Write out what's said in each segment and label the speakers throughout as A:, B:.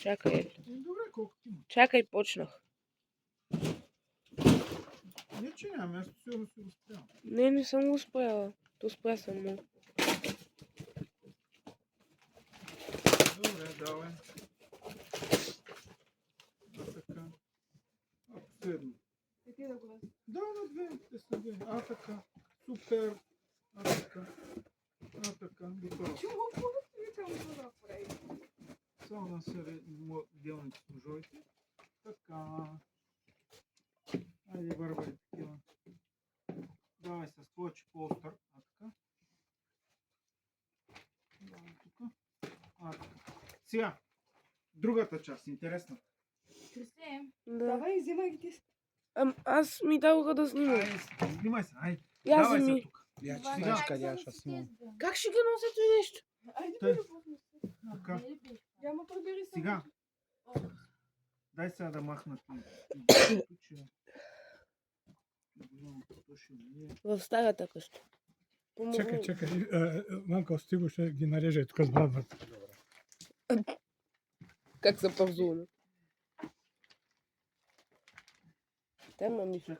A: Чакай, ето.
B: Добре, колко ти има?
A: Чакай, почнах.
B: Не, че нямам, аз сигурно си го спрям.
A: Не съм го спряла. То спря съм му.
B: Добре, давай. А така. А последно.
C: И ти да го разпи.
B: Да, на две, те са две. А така. Супер. А така. А така. Готово.
C: Чого викам да направи?
B: Само да се делните с ножовете. Така. Айде, вървай такива. Давай с повече по-остър. А така. Давай тук. А така. Сега. Другата част, интересна.
C: Кристин,
A: Да.
C: давай, взимай ги ти.
A: Аз ми дадоха да снимам.
B: Айде, снимай се, айде.
A: Я
B: Давай
A: вземи.
B: се тук.
D: Я че
B: Сега.
D: знаеш къде аз ще снимам.
A: Как ще ги нося това нещо?
C: Айде,
B: Тъй.
C: бе, да пусни.
B: Така.
C: Няма прибери само.
B: Сега. Дай сега да махна че...
A: В старата къща. Помогни.
D: Чакай. Манко, стиго ще ги нарежа тук с брадвата.
A: Как се пързуваме. Тема ми се.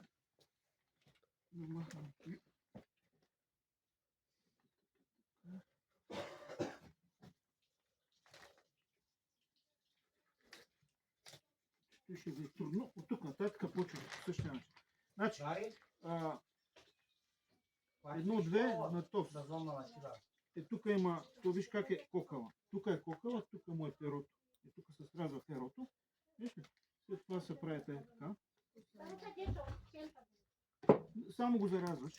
B: Ще ви е трудно. От тук нататък почва по същия начин. Значи, едно-две на топ. Тук има, то виж как е кокала. Тук е кокала, тук му е перото. И тук се срязва перото. Виж ли? След това се прави така. Само го зарязваш.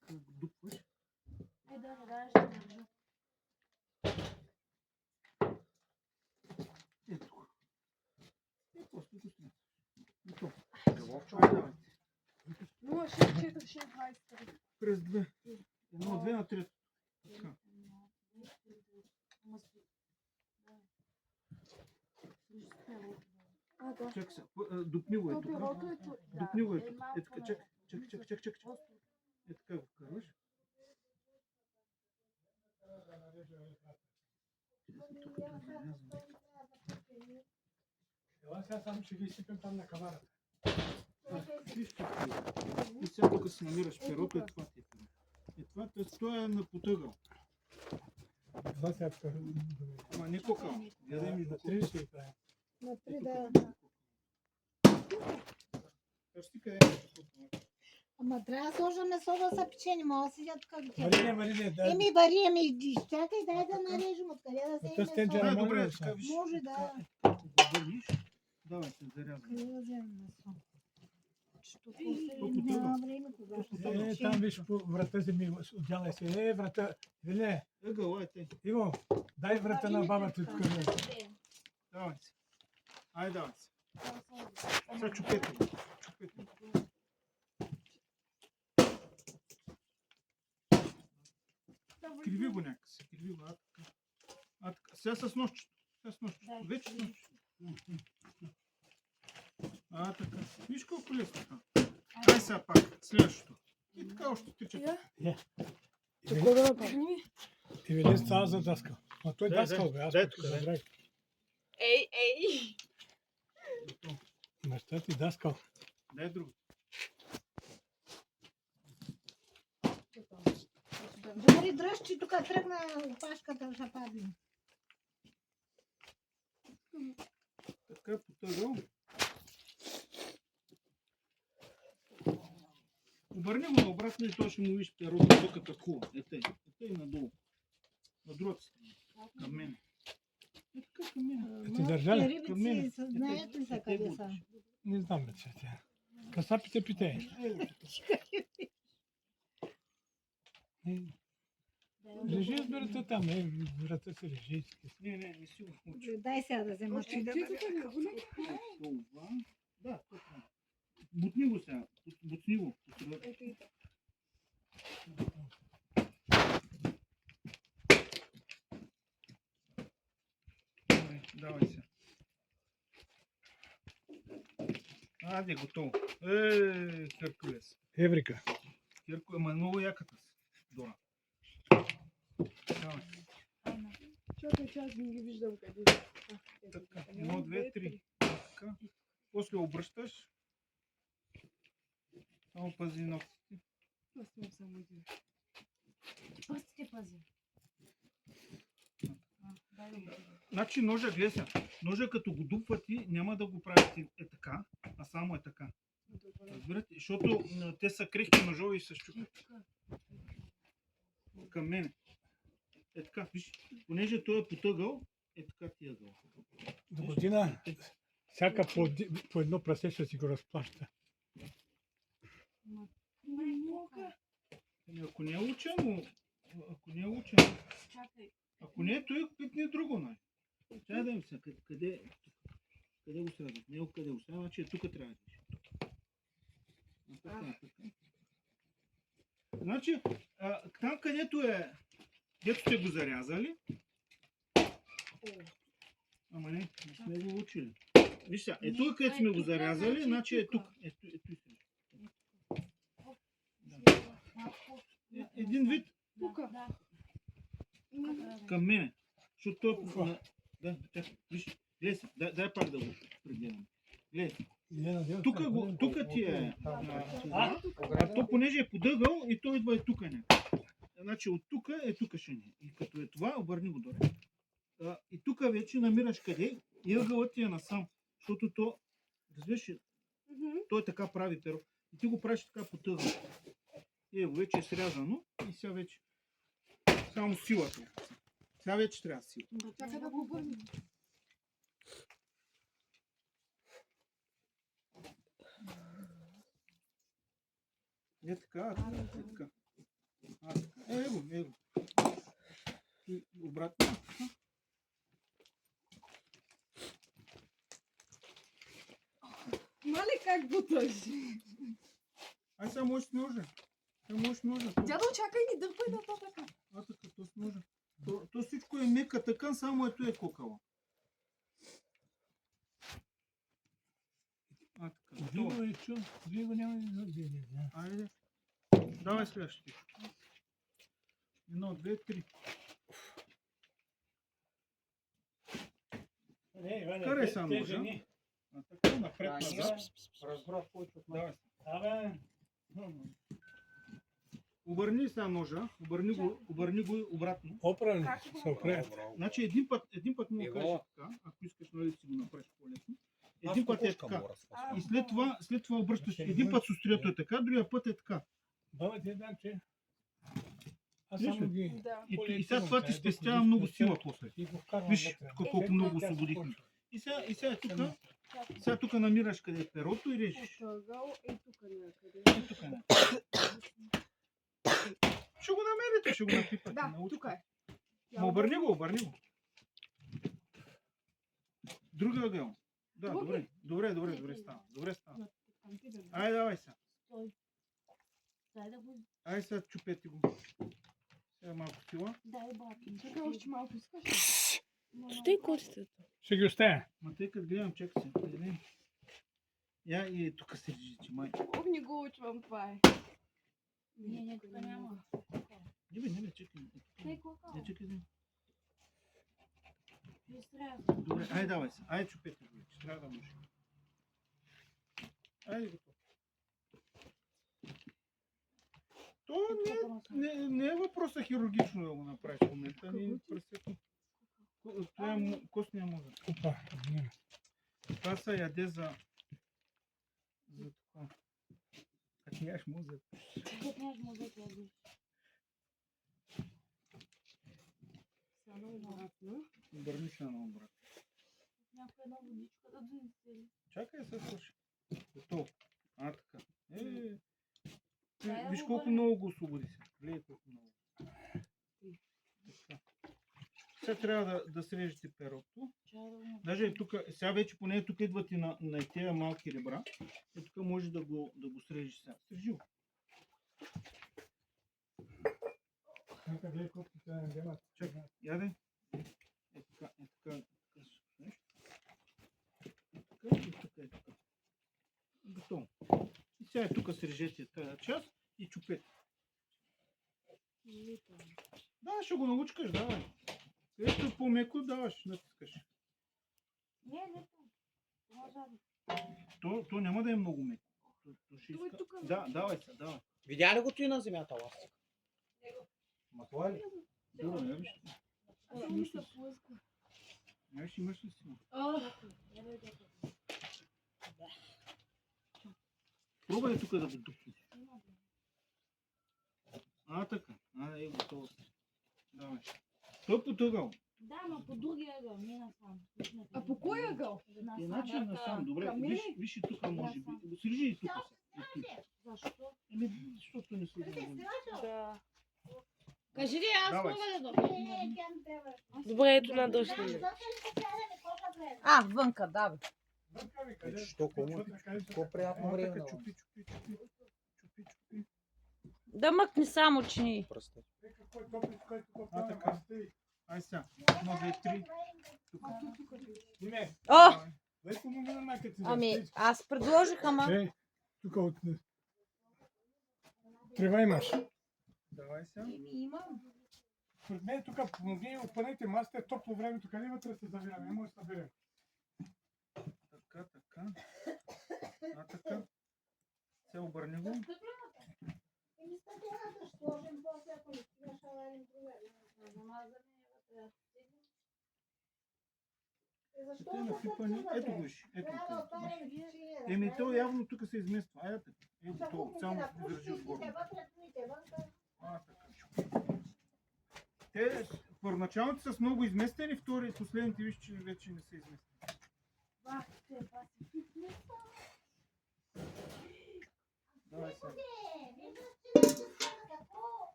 B: Така го дупваш. Ето. И после го снимаш. Готово. Айде, давайте.
C: 064-623.
B: През две. Едно-две на трето. Така. Чакай се. Дупни го е тук.
C: Перото е тук.
B: Дупни го е тук. Е така, чакай. Е така го вкарваш.
D: Ела сега само ще ги изсипем там на камарата.
B: Виж как е. И сега тук си намираш перото, е това ти е перото. Е това, това е на потъгъл.
D: Това сега тук.
B: Ама не кокал. Гледай ми
D: На
B: на
D: 3 ще ги правим.
C: На 3, да.
B: Кажи къде е кокал.
E: Ама трябва да сложа месо да са печени, мога да седя тук до
D: Марине, Марине, дай.
E: Еми, бари, чакай, дай да нарежем откъде да
D: Това
E: вземем
D: стенджера
E: месо.
D: може
B: Добре,
D: да
B: така
D: са.
B: виж.
E: Може да.
B: Така го върниш. Давай се зарязвай.
E: Къде да вземем месо? Защото
B: Колко
E: няма
B: тръгва?
E: време, кога ще
D: Е,
E: се
D: там виж по врата си ми отдяла се. Врата. Виле,
B: Ъгъл, ай тъй.
D: Иво, дай врата на бабата тук.
B: Давай се. Айде, давай се. Сега чупете го. Чупете го. Криви го някакси. Криви го. А така. Сега с нощчето. Вече с нощчето. А така. Виж колко лесно. Ай сега пак. Следващото. И така още 3-4.
A: Какво да направим?
D: И Виле става за даскал. А той
B: Да,
D: даскал
B: да.
D: бе, аз
B: Дай
D: пък
B: тук,
D: се забравих.
C: Ей!
D: Баща ти даскал.
B: Дай друго.
E: Добре, дръж, че тук тръгна опашката, ще падне.
B: Така потъгъл. Обърни го наобратно и той ще му виж перото тук такова. Ете надолу. На другата страна. Към мен. Е така към мен.
D: Ти държа ли?
B: Към мен.
E: Рибици знаят ли са къде са?
D: Не знам бе, че тя. Касапите пите. Лежи с врата там, врата се лежи.
B: Не си го смучи.
E: Дай сега да взема че да
B: Това. Да, това. Бутни го сега. Бутни го. Давай се. Аде, готово. Херкулес.
D: Еврика.
B: Ама много яката си. Дора.
C: Чакай, че аз не ги виждам къде. Ето,
B: Така, 1, 2, 3. Така. После обръщаш. Само пази ногтите.
C: Аз имам само един.
E: Пръстите пази. Дай да го видя.
B: Значи ножа, гледай сега. Ножа като го дупвате, няма да го правите е така, а само е така.
C: Добре.
B: Разбирате? Защото те са крехки ножове и се щупят.
E: Така.
B: Към мене. Е така, виж. Понеже той е потъгъл, е така ти е гъл.
D: До година всяка по едно прасе ще си го разплаща.
E: Не мога.
B: Ако не е учен,
E: Чакай.
B: ако не е той, пипни друго, нали? Чай да им се, къде го средат? Не къде го средат, значи тук трябва да пише. Така. Значи, там където сте го зарязали, ама не сме го учили. Виж сега, тук където сме го зарязали, значи е тук. Ето един вид
E: Тук. Да.
B: към мене. Защото той... Да, чакай, виж, гледай се, дай пак да го прегледам. Гледай. Тук ти е... А то понеже е подъгъл и той идва и тук някак. Значи от тук е тук ще не. И като е това, обърни го долу. И тук вече намираш къде и ъгълът ти е насам. Защото то, разбираш, той е така прави перо. И ти го правиш така потъгъл. И вече е срязано и сега вече само силата. Сега вече трябва сила.
C: Чакай да го върна.
B: Е така, е така. Его. И обратно.
C: Мали как буташ?
B: Ай сега можеш с ножа.
C: Дядо, чакай, не дърпай на то така.
B: Така, то с ножа. То всичко е мека тъкан, само ето е кокала. Така.
D: Диво е чу, диво няма да види.
B: Айде. Давай следващия. 1, 2, 3. Карай са ножа. Така, напред-назад.
D: Разбрах повече от
B: Давай.
D: Абе,
B: Обърни сега ножа, обърни го обратно.
D: оправени се оправят.
B: Значи един път му кажеш така, ако искаш нали да си го направиш по-лесно. Един път е така. И след това обръщаш. Един път с острието е така, другия път е така.
D: Баба ти дам, че аз
B: Виж
D: само
B: ли?
D: ги...
C: Да.
B: И сега това ти спестява много сила после.
D: И го вкарвам
B: Виж
D: вътре.
B: колко много освободихме. И сега тук. Сега тук намираш къде е перото и режеш.
C: Потъгъл е тук някъде.
B: И тук е. Ще го намерите, ще го напипате.
C: Да,
B: научите.
C: тук е.
B: Ма обърни го. Другия ъгъл. Да, добре стана. Айде, давай сега.
E: Дай да го...
B: Айде сега чупете го. Сега малко сила.
E: Дай баби.
C: Чакай, още малко искаш.
A: Стой костите.
D: Ще ги оставя.
B: Ма тъй като гледам, чакай се. Я и тук се режи, че май.
C: Ох, не го учвам, това е.
E: Не, тук няма.
B: Не бе, чакай.
E: Не, колко?
B: Не, чакай.
E: Не стрява.
B: Добре, айде давай се. Айде чупете го. Ще трябва да може. Айде готово. То не е въпроса хирургично да го направиш в момента. Ни пресето. Това е костния мозък.
D: Опа, не.
B: Това се яде за това. А ти нямаш мозък.
E: Как нямаш мозък, яди? Само обратно.
B: Обърни се на обрат.
E: Някоя една водичка да донесе.
B: Чакай се слушай. Готово. Така.
E: Дай да
B: Виж
E: го
B: колко
E: върна.
B: много го освободи се. Гледай колко много. Така. Сега трябва да срежете перото.
E: Чай да го...
B: Даже и тук, сега вече поне тук идват и на тези малки ребра. И тук може да го срежеш сега. Срежи го.
D: Къде копките да вземат?
B: Чакай, яде. Е така. Така. Готово. И сега тук срежете тази част и чупете. Да, ще го научкаш, давай. Ето по-меко даваш, натискаш.
C: Не.
B: То няма да е много меко. То ще
C: Той
B: иска...
C: тук.
B: Да, давай се, давай.
F: Видя ли го ти на земята, ластик? Ма това е ли?
B: Добре, я виж.
C: Само се плъзга.
B: Я виж, имаш ли си? Пробай тук да подупнеш. Така. Е готово. Давай. Той потъгал.
G: Да, но по другия ъгъл, не насам.
C: А по кой ъгъл?
B: Иначе насам. Добре,
C: Към мене?
B: виж и тук може би. Срежи и тук.
G: Защо?
B: Защото не се знам.
A: Да.
G: Кажи ли, аз
B: Давай.
G: мога да дойда.
A: Добре, ето на дъжд.
E: Вънка, да, бе.
F: Що, колко приятно време.
B: Чупи.
E: Да мъкни само чини.
F: Пръсте.
B: Така. Ай сега. 1, 2, 3.
D: Не.
E: О,
D: Дай помогна на майка ти.
E: ами аз предложих, ама.
D: Тук от... Трева имаш.
B: Давай сега.
E: Имам.
D: Според мен тук помоги, опънете масата, е топло времето, къде вътре да се завираме, не може да се наберем.
B: Така. Така. Се обърни го. Те напипани. Ето го виж. Ето го. То явно тук се измества. Ето. Ето, само държи отгоре. Така. Те първоначалните са с много изместени, втори и последните виж, че вече не са изместени. Давай сега.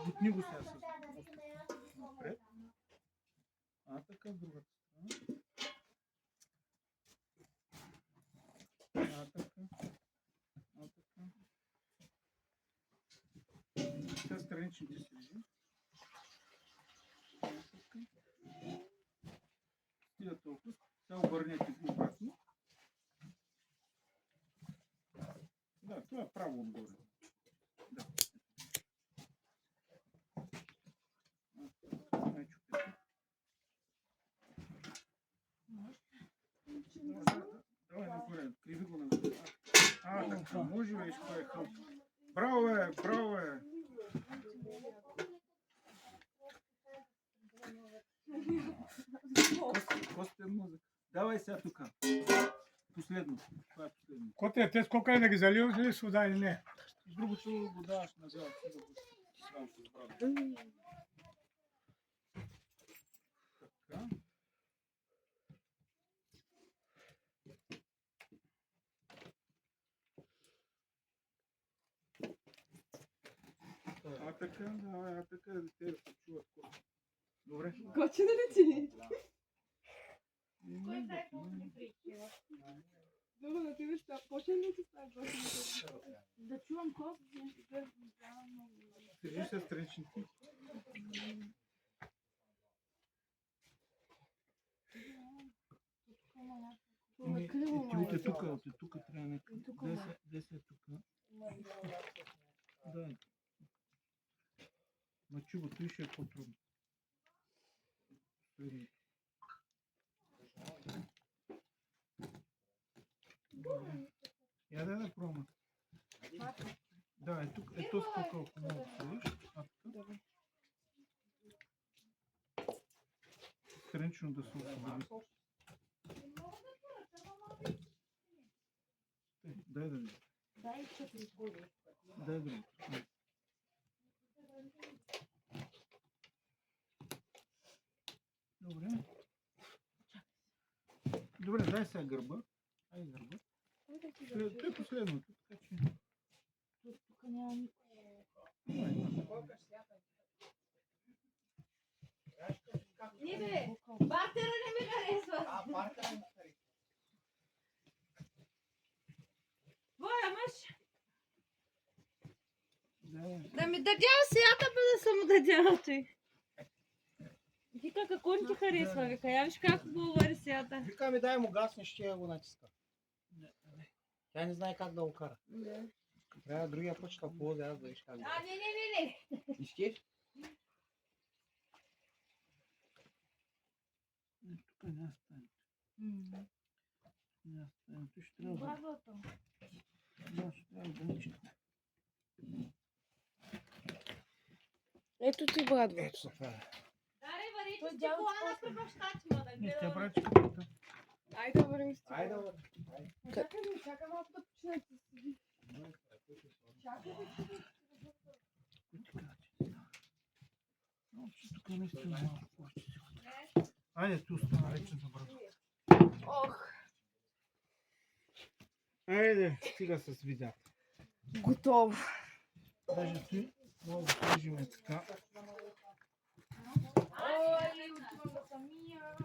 B: Бутни го сега с напред. Така, с другата страна. Така. Сега страничните си режим. Стига толкова. Сега обърнете го обратно. Да, това е право отгоре. Да. Давай нагоре, криви го нагоре. Така, може виж, кой е хълп. Браво е. Костен мозък. Давай сега тук. Последно. Това е последно.
D: Коте, те скока е да ги заливаш ли с вода или не?
B: Другото го даваш на бял. Така. Така, давай, така, да те се чуват. Добре.
C: Готина ли ти? Добре, на тебе ще почне ли ти става готина?
G: Да чувам кост.
B: Сържи се страничните. Ти от тук трябва някакъв. Де се тук? Да. Мачи той ще е по-трудно. Я да пробвам. Да, тук е то скока, ако мога да сложиш. Странично да се освободи. Дай да видим.
G: Дай 4 годи.
B: Дай да видим. Добре, дай сега гърба. Ай гърба. Това е последното, така че...
G: Тук няма никой.
C: Не бе, бартера не ми харесва. Твоя мъж?
E: Да ми дадява сията, бе да съм дадява той. Вика, какво не ти харесва? Вика, я виж как хубаво вари сията.
F: Вика ми, дай му гасне, ще я го натиска. Тя не знае как да го кара. Трябва другия път ще полза, аз да виж как да.
C: Не.
F: Искаш?
G: Дядото.
A: Ето ти, брадва.
B: Ето се това.
E: Даре, варите
G: Той
E: с
G: дядо
E: чоколада
G: спасна.
E: при баща ти, ма да
B: Не, тя
E: гледам.
B: братче.
A: Айде да вървим с това.
F: Айде, бе.
C: Чакай ми, чакай малко да почне да се седи. Чакай да чуди.
B: Тук наистина малко повече. Айде, ти остана вече за братва.
A: Ох,
B: Айде, стига с видеята.
A: готово.
B: Даже ти, мога да сложим така.
G: Ой, отивам да самия.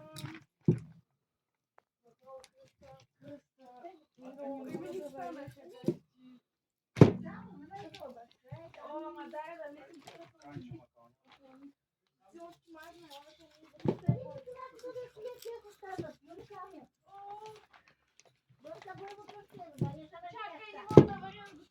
G: О, ма дай да не си Чакай, не мога да варим